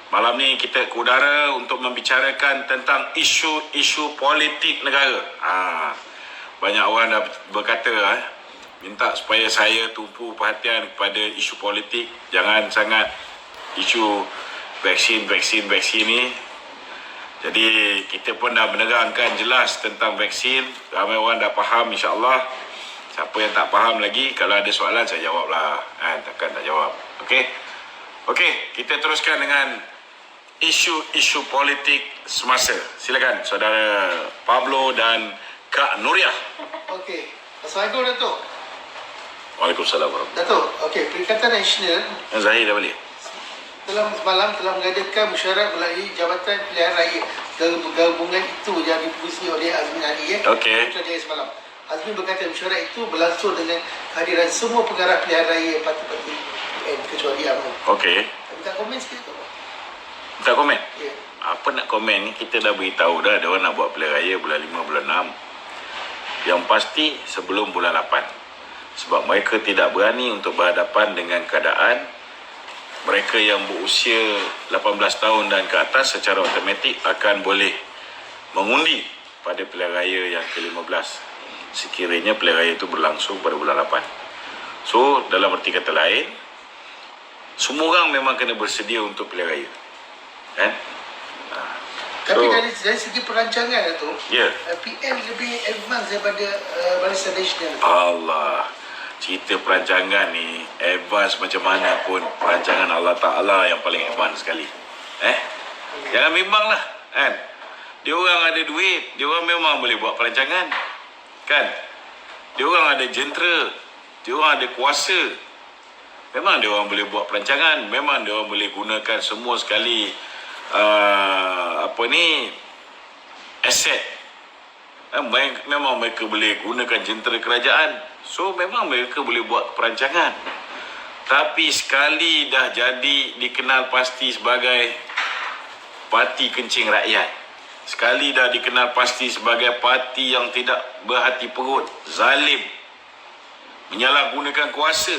Malam ni kita ke udara untuk membicarakan tentang isu-isu politik negara. Banyak orang dah berkata minta supaya saya tumpu perhatian kepada isu politik. Jangan sangat isu vaksin ni. Jadi kita pun dah menerangkan jelas tentang vaksin. Ramai orang dah faham, insya-Allah. Siapa yang tak faham lagi, kalau ada soalan saya jawablah. Takkan tak jawab. Okey, kita teruskan dengan isu-isu politik semasa. Silakan saudara Pablo dan Kak Nuriah. Okey. Assalamualaikum Datuk. Waalaikumsalam. Datuk, okey, Perikatan Nasional Zahir dah balik. semalam telah mengadakan mesyuarat melalui Jabatan Pilihan Raya gabungan itu yang dipuisi oleh Azmin Ali Okey. Putrajaya semalam. Azmin berkata mesyuarat itu berlangsung dengan kehadiran semua pengarah pilihan raya parti-parti PN kecuali UMNO. Okey. Minta komen sikit tu. Tak komen. Ya. Apa nak komen ni, kita dah beritahu dah dia orang nak buat pilihan raya bulan 5 bulan 6. Yang pasti sebelum bulan 8. Sebab mereka tidak berani untuk berhadapan dengan keadaan mereka yang berusia 18 tahun dan ke atas secara automatik akan boleh mengundi pada pilihan raya yang ke-15 sekiranya pilihan raya itu berlangsung pada bulan 8. So, dalam erti kata lain, semua orang memang kena bersedia untuk pilihan raya. Kan? Tapi dari segi perancangan tu, Ya. PN lebih advance daripada Barisan Nasional. Allah, cerita perancangan ni advance macam mana pun, perancangan Allah Ta'ala yang paling advance sekali. Jangan bimbang lah, kan? Dia orang ada duit, dia orang memang boleh buat perancangan, kan? Dia orang ada jentera, dia orang ada kuasa. Memang dia orang boleh buat perancangan, memang dia orang boleh gunakan semua sekali aset. Memang mereka boleh gunakan jentera kerajaan. So memang mereka boleh buat perancangan. Tapi sekali dah jadi dikenal pasti sebagai parti kencing rakyat, sekali dah dikenal pasti sebagai parti yang tidak berhati perut, zalim, menyalahgunakan kuasa,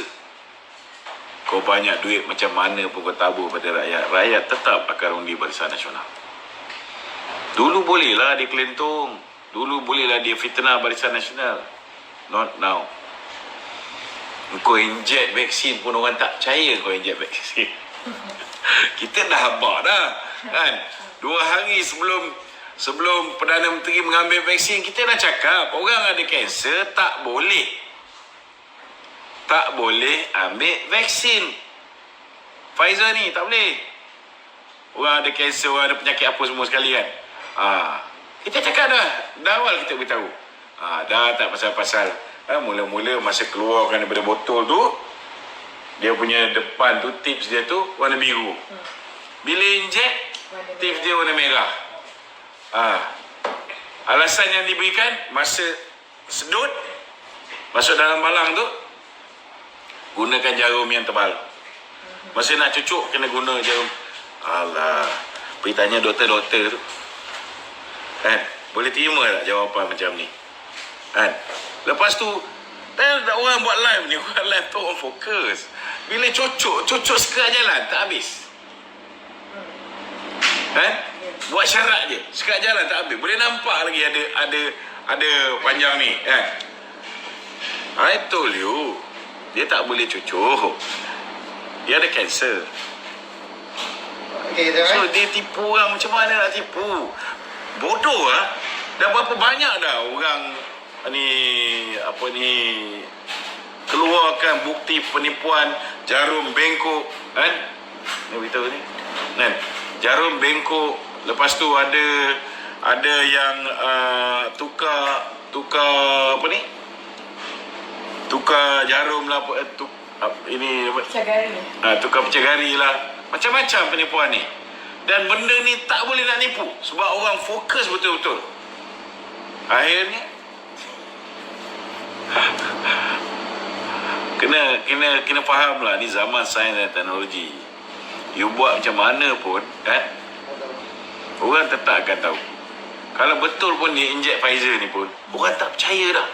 kau banyak duit macam mana pun kau tabur pada rakyat, rakyat tetap akan undi Barisan Nasional. Dulu bolehlah dia kelentung, dulu bolehlah dia fitnah Barisan Nasional. Not now. Kau injek vaksin pun orang tak percaya kau injek vaksin. Kita dah habaq dah, kan? 2 hari sebelum Perdana Menteri mengambil vaksin, kita dah cakap orang ada kanser tak boleh ambil vaksin Pfizer ni, tak boleh. Orang ada kanser, orang ada penyakit apa semua sekali, kan? Kita cakap dah awal kita beritahu. Dah tak pasal-pasal. Mula-mula masa keluarkan daripada botol tu, dia punya depan tu, tips dia tu warna biru. Bila injek, tips dia warna merah. Alasan yang diberikan, masa sedut masuk dalam balang tu, gunakan jarum yang tebal. Masa nak cucuk, kena guna jarum. Alah, pergi tanya doktor-doktor tu, kan? Boleh terima tak jawapan macam ni, kan? Lepas tu orang buat live ni, orang live tu orang fokus. Bila cucuk sekerat jalan tak habis, kan? Buat syarat je, sekerat jalan tak habis. Boleh nampak lagi ada panjang ni, kan? I told you, dia tak boleh cucuk, dia ada kanser. So dia tipu orang. Macam mana nak tipu? Bodoh lah. Dah berapa banyak dah orang keluarkan bukti penipuan jarum bengkok, kan? Ni beritahu ni, kan? Jarum bengkok. Lepas tu ada yang tukar tukar jarum lah, tukar pecah lah. Macam-macam penipuan ni. Dan benda ni tak boleh nak nipu sebab orang fokus betul-betul. Akhirnya kena faham lah, ni zaman sains dan teknologi. You buat macam mana pun, kan, orang tetap akan tahu. Kalau betul pun dia injek Pfizer ni pun, orang tak percaya dah.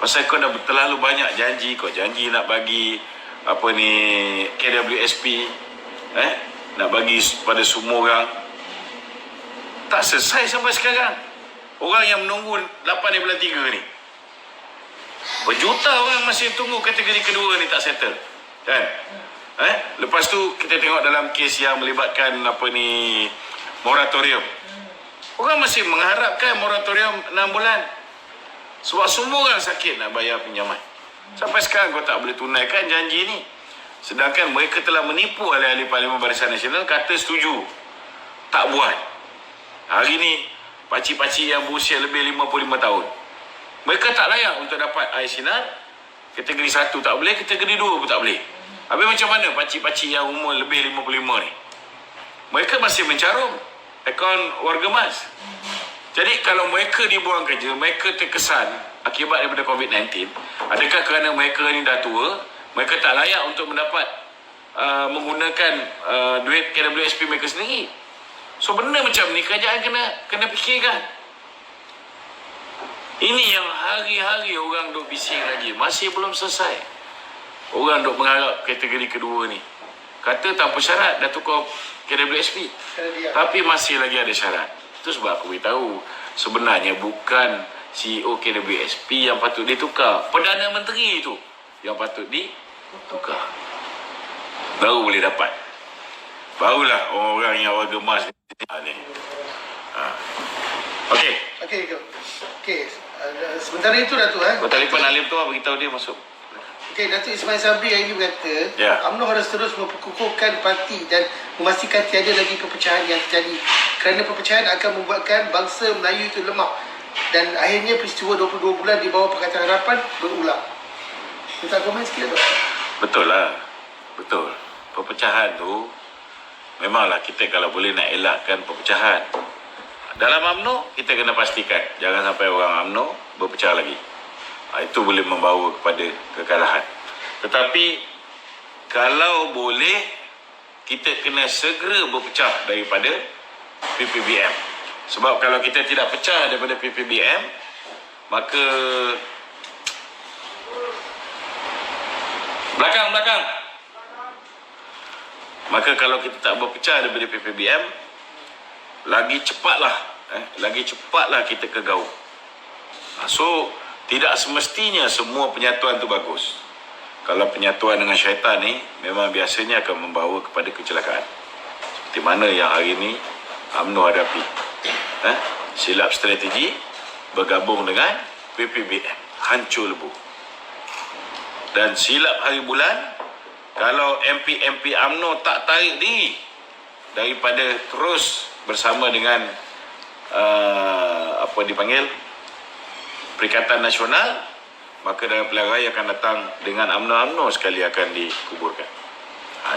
Pasal kau dah terlalu banyak janji. Kau janji nak bagi KWSP, nak bagi pada semua orang. Tak selesai sampai sekarang. Orang yang menunggu 8/3 ni, berjuta orang masih tunggu kategori kedua ni tak settle, kan? Lepas tu kita tengok dalam kes yang melibatkan moratorium. Orang masih mengharapkan moratorium 6 bulan. Sebab semua orang sakit nak bayar pinjaman. Sampai sekarang kau tak boleh tunaikan janji ni. Sedangkan mereka telah menipu ahli-ahli Parlimen Barisan Nasional, kata setuju, tak buat. Hari ni pakcik-pakcik yang berusia lebih 55 tahun, mereka tak layak untuk dapat air sinar. Kategori 1 tak boleh, kategori 2 pun tak boleh. Habis macam mana pakcik-pakcik yang umur lebih 55 ni? Mereka masih mencarum akaun warga emas. Jadi kalau mereka dibuang kerja, mereka terkesan akibat daripada COVID-19, adakah kerana mereka ni dah tua, mereka tak layak untuk mendapat menggunakan duit KWSP mereka sendiri? So benda macam ni kerajaan kena fikirkan. Ini yang hari-hari orang duk bising lagi, masih belum selesai. Orang duk mengharap kategori kedua ni. Kata tanpa syarat dah tukar KWSP, tapi masih lagi ada syarat. Itu sebab aku beritahu, sebenarnya bukan CEO KWSP yang patut ditukar, Perdana Menteri itu yang patut ditukar. Baru boleh dapat. Barulah orang yang warga emas ni. Okey. Sementara itu Datuk Kau telefon Alim tu, beritahu dia masuk. Okey, Datuk Ismail Sabri hari ini berkata, Ya. UMNO harus terus memperkukuhkan parti dan memastikan tiada lagi perpecahan yang terjadi. Kerana perpecahan akan membuatkan bangsa Melayu itu lemah dan akhirnya peristiwa 22 bulan di bawah Pakatan Harapan berulang. Minta komen sikit, Datuk. Betul lah. Betul. Perpecahan tu memanglah kita kalau boleh nak elakkan perpecahan. Dalam UMNO kita kena pastikan jangan sampai orang UMNO berpecah lagi. Itu boleh membawa kepada kekalahan. Tetapi kalau boleh, kita kena segera berpecah daripada PPBM. Sebab kalau kita tidak pecah daripada PPBM, maka belakang. Maka kalau kita tak berpecah daripada PPBM, lagi cepatlah kita kegaung. So tidak semestinya semua penyatuan tu bagus. Kalau penyatuan dengan syaitan ni memang biasanya akan membawa kepada kecelakaan. Seperti mana yang hari ini UMNO hadapi. Silap strategi bergabung dengan PPBM, hancur lebuh. Dan silap hari bulan, kalau MP UMNO tak tarik diri daripada terus bersama dengan Perikatan Nasional, maka dalam pilihan raya akan datang dengan UMNO sekali akan dikuburkan.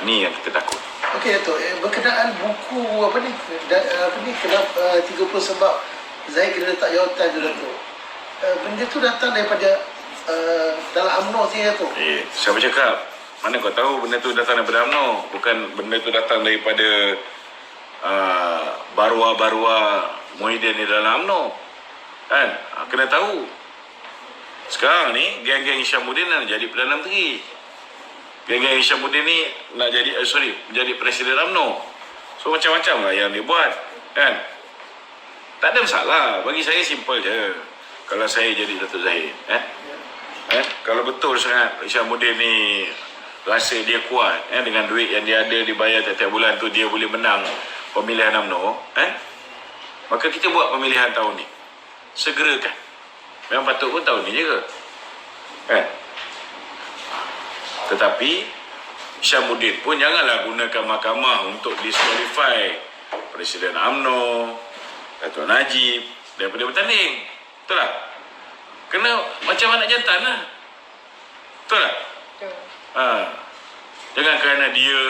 Ini yang kita takut. Okey, Datuk, berkenaan buku kenapa 30 sebab Zahid kena letak jawatan tu, Datuk. Benda tu datang daripada dalam UMNO sini, Datuk. Siapa cakap? Mana kau tahu benda tu datang daripada UMNO? Bukan benda tu datang daripada barua-barua Muhyiddin di dalam UMNO. Kan? Kena tahu. Sekarang ni geng-geng Hishamuddin nak jadi Perdana Menteri. Geng-geng Hishamuddin ni nak jadi menjadi Presiden UMNO. So macam-macam lah yang dia buat, kan? Tak ada masalah. Bagi saya simple je. Kalau saya jadi Datuk Zahid, kalau betul sangat Hishamuddin ni rasa dia kuat, dengan duit yang dia ada dibayar tiap-tiap bulan tu dia boleh menang pemilihan UMNO, maka kita buat pemilihan tahun ni. Segerakan. Memang patut pun tahun ni je ke? Tetapi Hishamuddin pun janganlah gunakan mahkamah untuk disqualify Presiden UMNO, Datuk Najib daripada bertanding. Betul tak? Kena macam anak jantan lah. Betul tak? Jangan kerana dia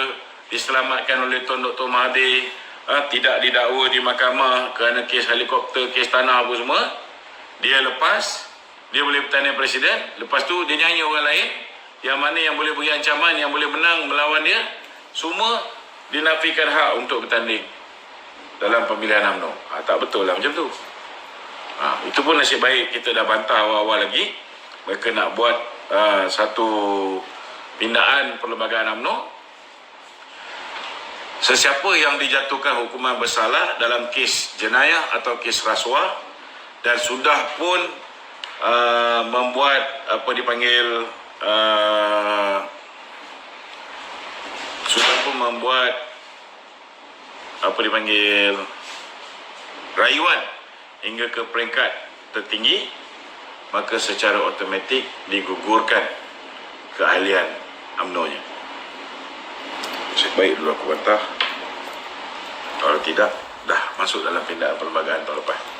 diselamatkan oleh Tun Dr. Mahathir, tidak didakwa di mahkamah kerana kes helikopter, kes tanah apa semua, dia lepas, dia boleh bertanding presiden, lepas tu dia nyanyi orang lain yang mana yang boleh beri ancaman, yang boleh menang melawan dia, semua dinafikan hak untuk bertanding dalam pemilihan UMNO. Tak betul lah macam tu. Itu pun nasib baik kita dah bantah awal-awal lagi. Mereka nak buat satu pindaan perlembagaan UMNO. Sesiapa yang dijatuhkan hukuman bersalah dalam kes jenayah atau kes rasuah dan sudah pun membuat apa dipanggil sudah pun membuat apa dipanggil rayuan hingga ke peringkat tertinggi, maka secara automatik digugurkan keahlian UMNO-nya. Sebaik dulu aku bantah. Kalau tidak, dah masuk dalam pindaan perlembagaan tahun lepas.